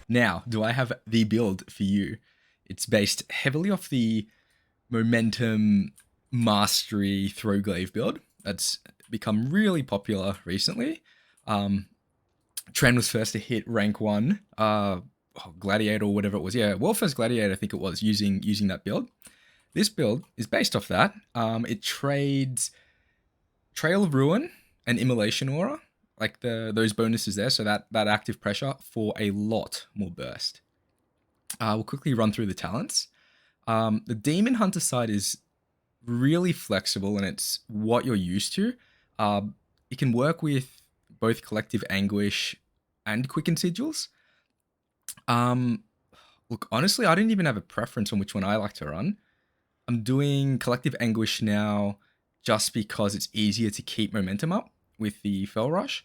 Now, do I have the build for you? It's based heavily off the momentum mastery throw glaive build that's become really popular recently. Trend was first to hit rank 1, Gladiator or whatever it was. Yeah, World First Gladiator, I think it was, using that build. This build is based off that. It trades Trail of Ruin and Immolation Aura, like those bonuses there, so that active pressure, for a lot more burst. We'll quickly run through the talents. The Demon Hunter side is really flexible, and it's what you're used to. It can work with both Collective Anguish and Quicken Sigils. Look, honestly, I didn't even have a preference on which one I like to run. I'm doing Collective Anguish now just because it's easier to keep momentum up with the Fell Rush.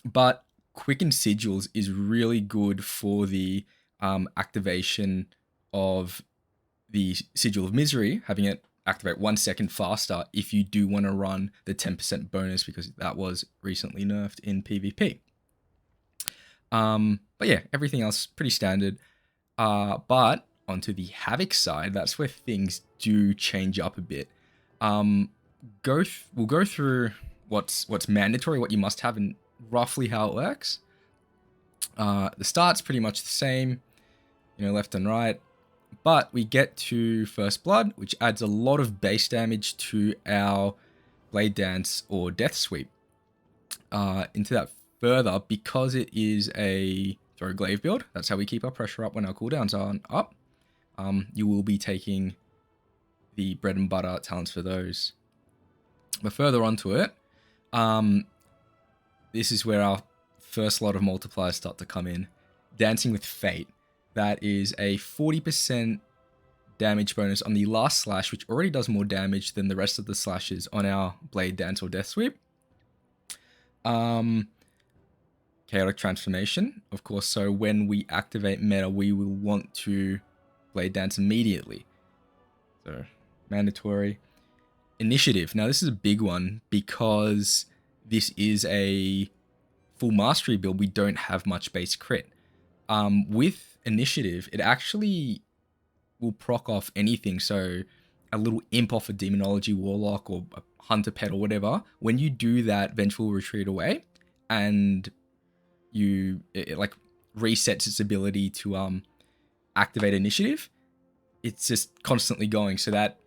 But Quicken Sigils is really good for the activation of the Sigil of Misery, having it activate 1 second faster if you do want to run the 10% bonus, because that was recently nerfed in PvP. But yeah, everything else pretty standard. But onto the Havoc side, that's where things do change up a bit. We'll go through what's mandatory, what you must have, and roughly how it works. The start's pretty much the same, left and right. But we get to First Blood, which adds a lot of base damage to our Blade Dance or Deathsweep. Into that further, because it is a throw glaive build, that's how we keep our pressure up when our cooldowns are up. You will be taking the bread and butter talents for those. But further onto it, this is where our first lot of multipliers start to come in. Dancing with Fate. That is a 40% damage bonus on the last slash, which already does more damage than the rest of the slashes on our Blade Dance or Deathsweep. Chaotic Transformation, of course, so when we activate meta, we will want to Blade Dance immediately. So, mandatory. Initiative. Now, this is a big one because this is a full mastery build. We don't have much base crit. With Initiative, it actually will proc off anything. So a little imp off a Demonology Warlock or a Hunter Pet or whatever. When you do that Vengeful Retreat away, and it like resets its ability to activate Initiative, it's just constantly going. So that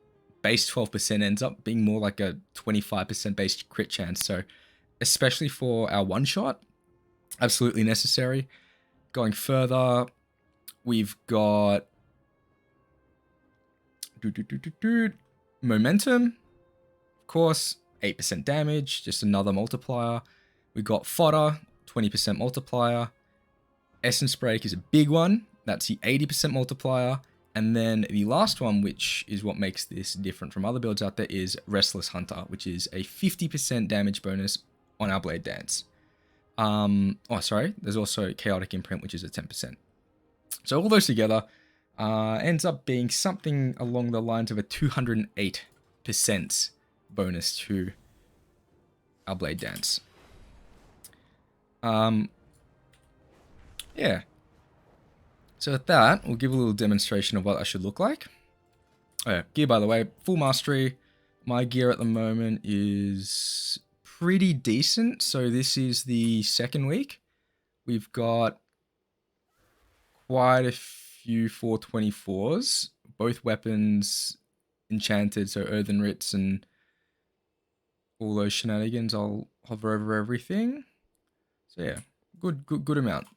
base 12% ends up being more like a 25% base crit chance. So especially for our one shot, absolutely necessary. Going further, we've got Momentum, of course, 8% damage, just another multiplier. We've got Fodder, 20% multiplier. Essence Break is a big one. That's the 80% multiplier. And then the last one, which is what makes this different from other builds out there, is Restless Hunter, which is a 50% damage bonus on our Blade Dance. There's also Chaotic Imprint, which is a 10%. So all those together ends up being something along the lines of a 208% bonus to our Blade Dance. Yeah. So at that, we'll give a little demonstration of what that should look like. Oh yeah, gear, by the way, full mastery. My gear at the moment is pretty decent. So this is the second week. We've got quite a few 424s, both weapons enchanted, so Earthen Writs and all those shenanigans. I'll hover over everything. So yeah, good amount.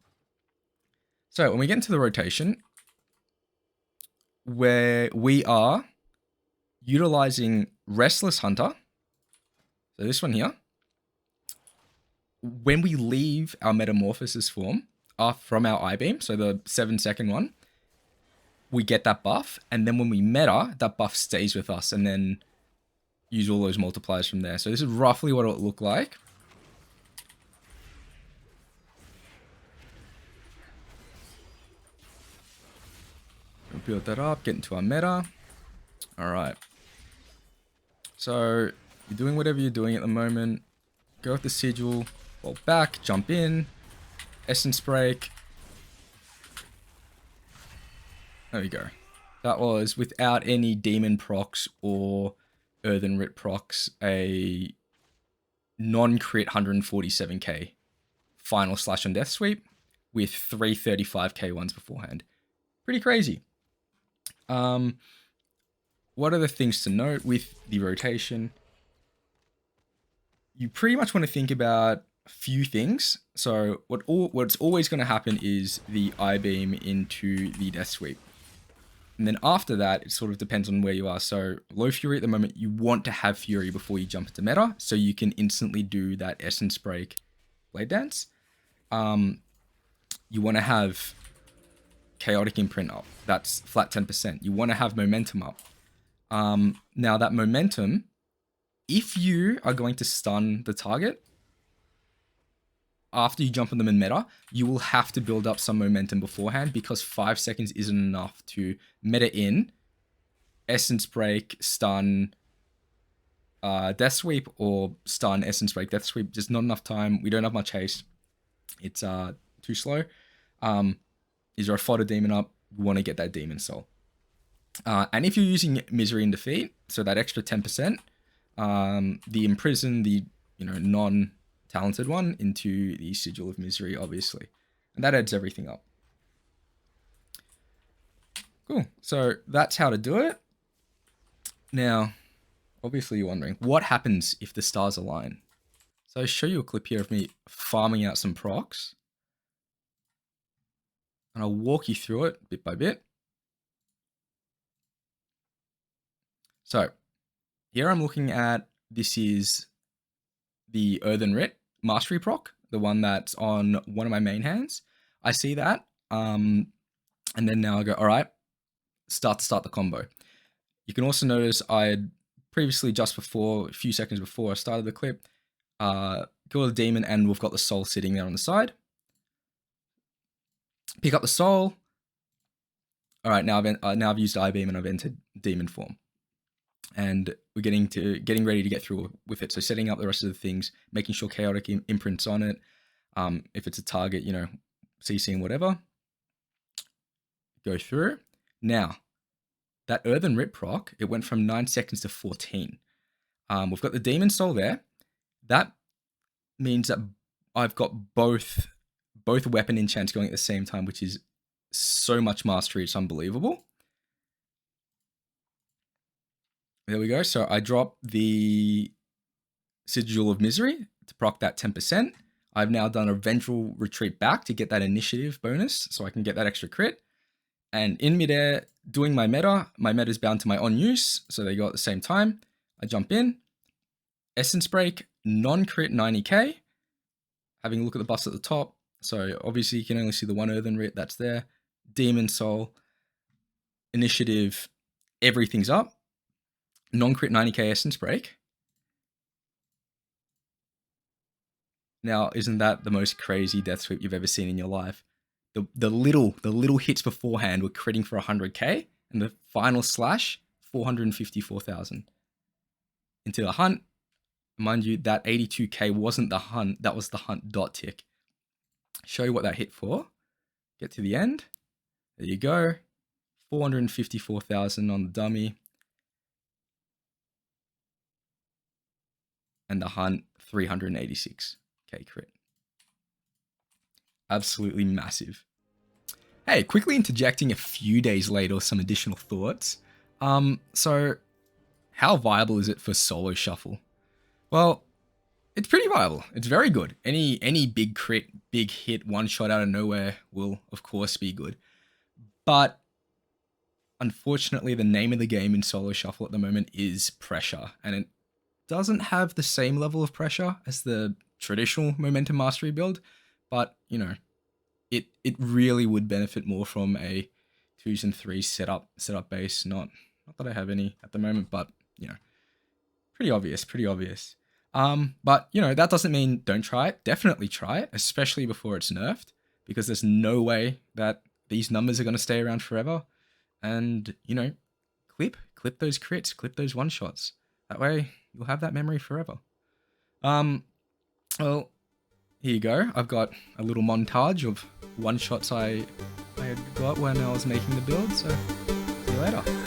So when we get into the rotation, where we are utilizing Restless Hunter, so this one here, when we leave our Metamorphosis form from our Eyebeam, so the 7-second one, we get that buff, and then when we meta, that buff stays with us, and then use all those multipliers from there. So this is roughly what it'll look like. We'll build that up, get into our meta. All right. So you're doing whatever you're doing at the moment. Go with the Sigil, fall back, jump in, Essence Break, There we go. That was without any demon procs or earthen writ procs, a non-crit 147k final slash on Deathsweep with 335k ones beforehand. Pretty crazy. What are the things to note with the rotation? You pretty much want to think about a few things. So what's always going to happen is the Eyebeam into the Deathsweep. And then after that, it sort of depends on where you are. So low Fury at the moment, you want to have Fury before you jump into meta, so you can instantly do that Essence Break Blade Dance. You want to have Chaotic Imprint up. That's flat 10%. You want to have Momentum up. Now that Momentum, if you are going to stun the target, after you jump on them in meta, you will have to build up some momentum beforehand, because 5 seconds isn't enough to meta in, Essence Break, stun, Deathsweep, or stun, Essence Break, Deathsweep. Just not enough time. We don't have much haste. It's too slow. Is there a fodder demon up? You want to get that demon soul. And if you're using Misery and Defeat, so that extra 10%, the Imprison, the non-talented one, into the Sigil of Misery, obviously. And that adds everything up. Cool. So that's how to do it. Now, obviously you're wondering, what happens if the stars align? So I'll show you a clip here of me farming out some procs. And I'll walk you through it bit by bit. So here I'm looking at, this is the Earthen Writ Mastery proc, the one that's on one of my main hands. I see that. And then now I go, all right, start the combo. You can also notice I had previously, just before, a few seconds before I started the clip, kill the demon, and we've got the soul sitting there on the side. Pick up the soul. All right, now I've used Eyebeam and I've entered demon form. And we're getting ready to get through with it. So setting up the rest of the things, making sure chaotic imprints on it. If it's a target, CCing whatever. Go through. Now, that Earthen Writ proc, it went from 9 seconds to 14. We've got the Demon Soul there. That means that I've got both weapon enchants going at the same time, which is so much mastery, it's unbelievable. There we go. So I drop the Sigil of Misery to proc that 10%. I've now done a Vengeful Retreat back to get that initiative bonus, so I can get that extra crit. And in midair, doing my meta is bound to my on use, so they go at the same time. I jump in, Essence Break, non-crit 90k. Having a look at the buffs at the top. So obviously you can only see the one Earthen Writ that's there. Demon Soul, initiative, everything's up. Non-crit 90k Essence Break. Now, isn't that the most crazy Deathsweep you've ever seen in your life? The little hits beforehand were critting for 100k, and the final slash 454,000. Into the hunt, mind you, that 82k wasn't the hunt, that was the hunt dot tick. Show you what that hit for. Get to the end. There you go. 454,000 on the dummy. And the hunt, 386k crit. Absolutely massive. Hey, quickly interjecting a few days later, some additional thoughts. So how viable is it for solo shuffle? Well, it's pretty viable. It's very good. Any big crit, big hit, one shot out of nowhere will, of course, be good. But unfortunately, the name of the game in solo shuffle at the moment is pressure, and it doesn't have the same level of pressure as the traditional momentum mastery build, but it really would benefit more from a 2s and 3s setup base. Not that I have any at the moment, but pretty obvious. But that doesn't mean don't try it. Definitely try it, especially before it's nerfed, because there's no way that these numbers are going to stay around forever. And clip those crits, clip those one shots. That way you'll have that memory forever. Well, here you go. I've got a little montage of one shots I had got when I was making the build. So see you later.